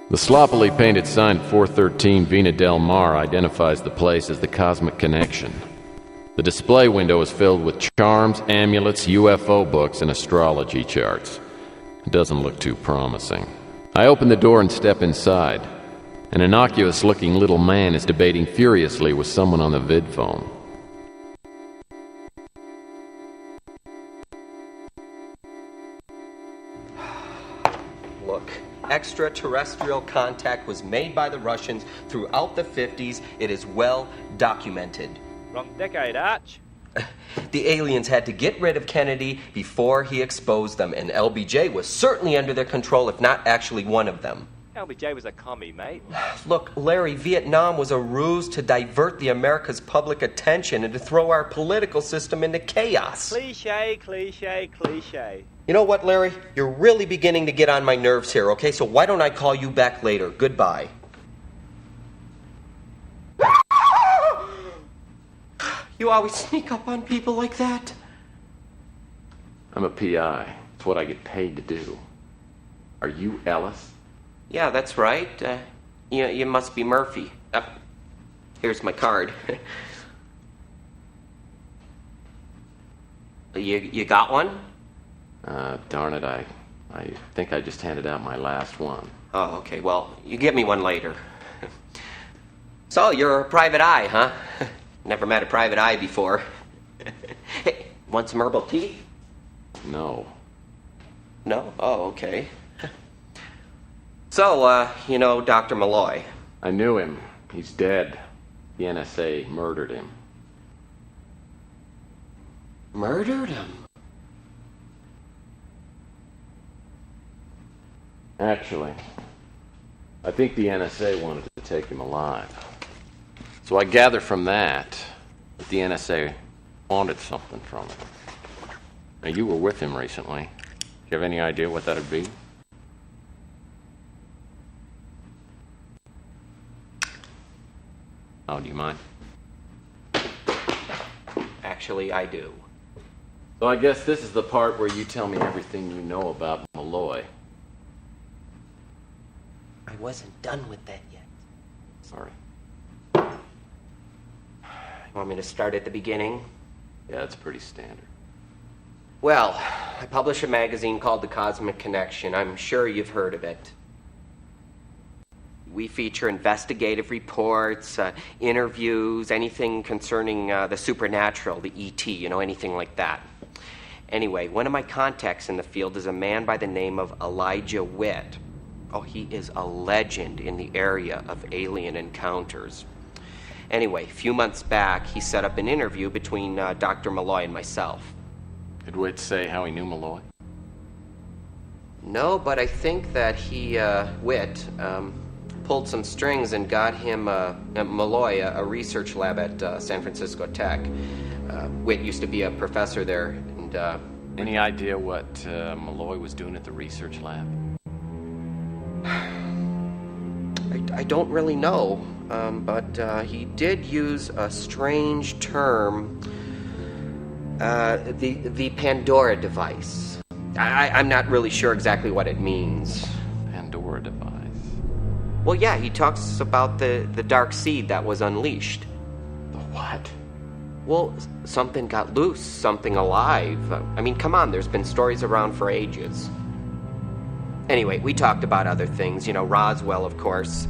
The sloppily painted sign at 413 Vina Del Mar identifies the place as the Cosmic Connection. The display window is filled with charms, amulets, UFO books, and astrology charts. It doesn't look too promising. I open the door and step inside. An innocuous-looking little man is debating furiously with someone on the vid phone. Look, extraterrestrial contact was made by the Russians throughout the 50s. It is well documented. Wrong decade, Arch. The aliens had to get rid of Kennedy before he exposed them, and LBJ was certainly under their control, if not actually one of them. LBJ was a commie, mate. Look, Larry, Vietnam was a ruse to divert the America's public attention and to throw our political system into chaos. Cliche, cliche, cliche. You know what, Larry? You're really beginning to get on my nerves here, okay? So why don't I call you back later? Goodbye. You always sneak up on people like that? I'm a PI. It's what I get paid to do. Are you Ellis? Yeah, that's right. You must be Murphy. Here's my card. You got one? Darn it, I think I just handed out my last one. Oh, okay. Well, you give me one later. So, you're a private eye, huh? Never met a private eye before. Hey, want some herbal tea? No. No? Oh, okay. So, you know Dr. Malloy? I knew him. He's dead. The NSA murdered him. Murdered him? Actually, I think the NSA wanted to take him alive. So I gather from that the NSA wanted something from him. Now, you were with him recently. Do you have any idea what that'd be? Oh, do you mind? Actually, I do. So I guess this is the part where you tell me everything you know about Malloy. I wasn't done with that yet. Sorry. You want me to start at the beginning? Yeah, it's pretty standard. Well, I publish a magazine called The Cosmic Connection. I'm sure you've heard of it. We feature investigative reports, interviews, anything concerning the supernatural, the ET, anything like that. Anyway, one of my contacts in the field is a man by the name of Elijah Witt. Oh, he is a legend in the area of alien encounters. Anyway, a few months back, he set up an interview between Dr. Malloy and myself. Did Witt say how he knew Malloy? No, but I think that Witt, pulled some strings and got him, Malloy, a research lab at San Francisco Tech. Witt used to be a professor there, and, Any idea what Malloy was doing at the research lab? I don't really know, but he did use a strange term, the Pandora device. I'm not really sure exactly what it means. Pandora device? Well, yeah, he talks about the dark seed that was unleashed. The what? Well, something got loose, something alive. I mean, come on, there's been stories around for ages. Anyway, we talked about other things, Roswell, of course.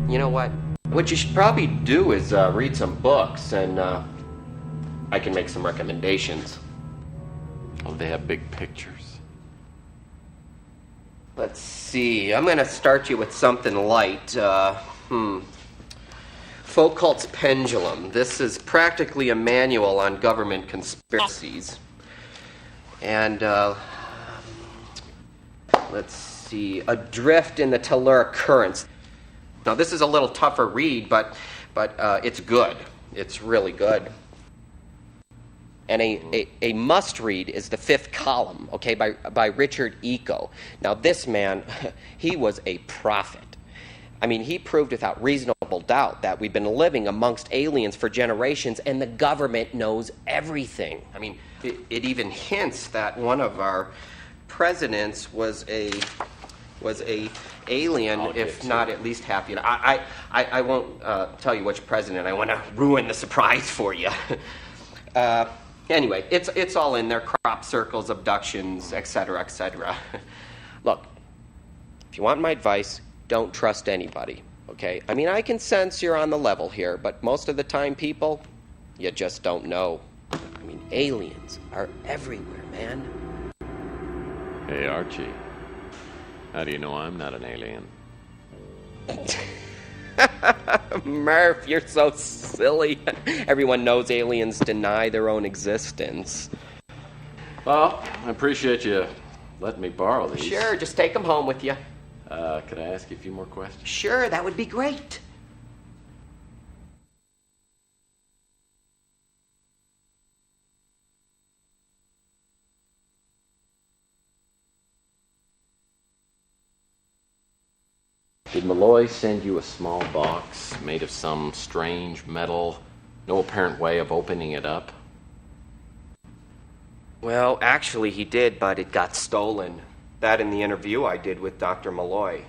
You know what? What you should probably do is read some books, and I can make some recommendations. Oh, they have big pictures. Let's see. I'm going to start you with something light. Foucault's Pendulum. This is practically a manual on government conspiracies. And, let's see. Adrift in the Telluric Currents. Now, this is a little tougher read, but it's good. It's really good. And a must-read is The Fifth Column, okay, by Richard Eco. Now, this man, he was a prophet. I mean, he proved without reasonable doubt that we've been living amongst aliens for generations, and the government knows everything. I mean, it even hints that one of our presidents was a was a alien, if not at least half. You know, I won't tell you which president. I want to ruin the surprise for you. Anyway, it's all in there: crop circles, abductions, etc., etc. Look, if you want my advice, don't trust anybody. Okay? I mean, I can sense you're on the level here, but most of the time, people, you just don't know. I mean, aliens are everywhere, man. Hey, Archie. How do you know I'm not an alien? Murph, you're so silly. Everyone knows aliens deny their own existence. Well, I appreciate you letting me borrow these. Sure, just take them home with you. Could I ask you a few more questions? Sure, that would be great. Did Malloy send you a small box made of some strange metal, no apparent way of opening it up? Well, actually he did, but it got stolen. That in the interview I did with Dr. Malloy.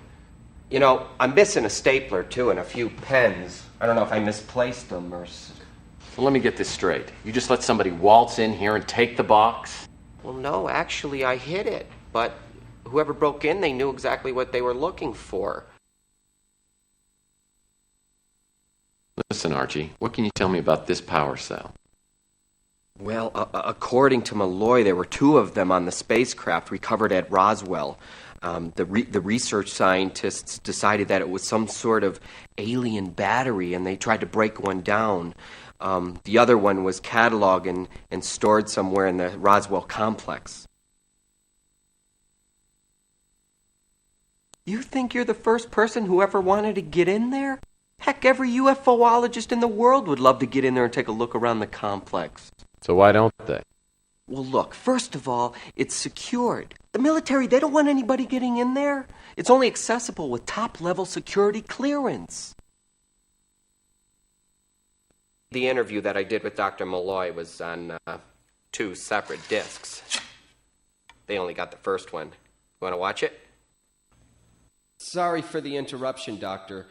You know, I'm missing a stapler, too, and a few pens. I don't know if I misplaced them or... So let me get this straight. You just let somebody waltz in here and take the box? Well, no, actually I hid it. But whoever broke in, they knew exactly what they were looking for. Listen, Archie, what can you tell me about this power cell? Well, according to Malloy, there were two of them on the spacecraft recovered at Roswell. The research scientists decided that it was some sort of alien battery, and they tried to break one down. The other one was cataloged and stored somewhere in the Roswell complex. You think you're the first person who ever wanted to get in there? Heck, every UFOologist in the world would love to get in there and take a look around the complex. So why don't they? Well, look, first of all, it's secured. The military, they don't want anybody getting in there. It's only accessible with top-level security clearance. The interview that I did with Dr. Malloy was on 2 separate discs. They only got the first one. You want to watch it? Sorry for the interruption, Doctor.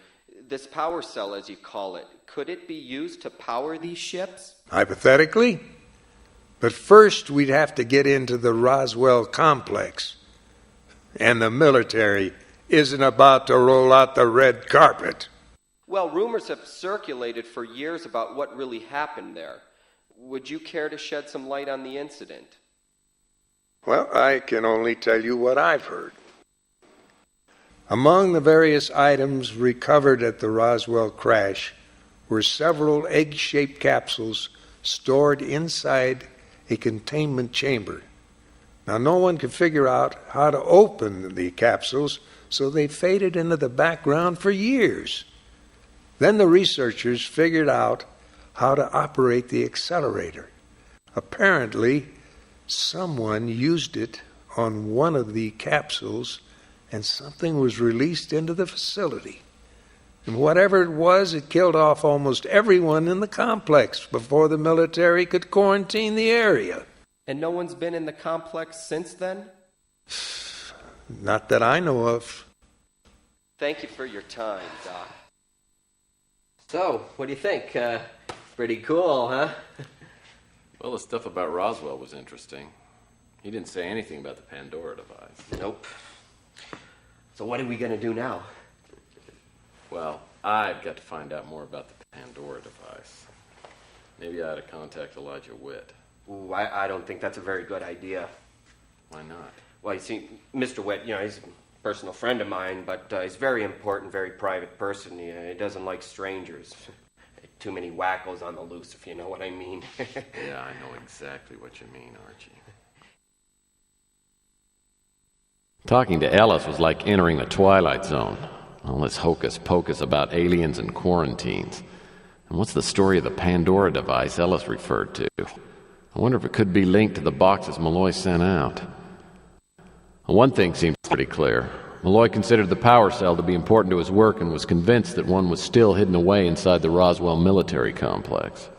This power cell, as you call it, could it be used to power these ships? Hypothetically. But first, we'd have to get into the Roswell complex. And the military isn't about to roll out the red carpet. Well, rumors have circulated for years about what really happened there. Would you care to shed some light on the incident? Well, I can only tell you what I've heard. Among the various items recovered at the Roswell crash were several egg-shaped capsules stored inside a containment chamber. Now, no one could figure out how to open the capsules, so they faded into the background for years. Then the researchers figured out how to operate the accelerator. Apparently, someone used it on one of the capsules, and something was released into the facility. And whatever it was, it killed off almost everyone in the complex before the military could quarantine the area. And no one's been in the complex since then? Not that I know of. Thank you for your time, Doc. So, what do you think? Pretty cool, huh? Well, the stuff about Roswell was interesting. He didn't say anything about the Pandora device. Nope. So what are we going to do now? Well, I've got to find out more about the Pandora device. Maybe I ought to contact Elijah Witt. Ooh, I don't think that's a very good idea. Why not? Well, you see, Mr. Witt, he's a personal friend of mine, but he's a very important, very private person. He doesn't like strangers. Too many wackos on the loose, if you know what I mean. Yeah, I know exactly what you mean, Archie. Talking to Ellis was like entering the Twilight Zone. All this hocus-pocus about aliens and quarantines. And what's the story of the Pandora device Ellis referred to? I wonder if it could be linked to the boxes Malloy sent out. Well, one thing seems pretty clear. Malloy considered the power cell to be important to his work and was convinced that one was still hidden away inside the Roswell military complex.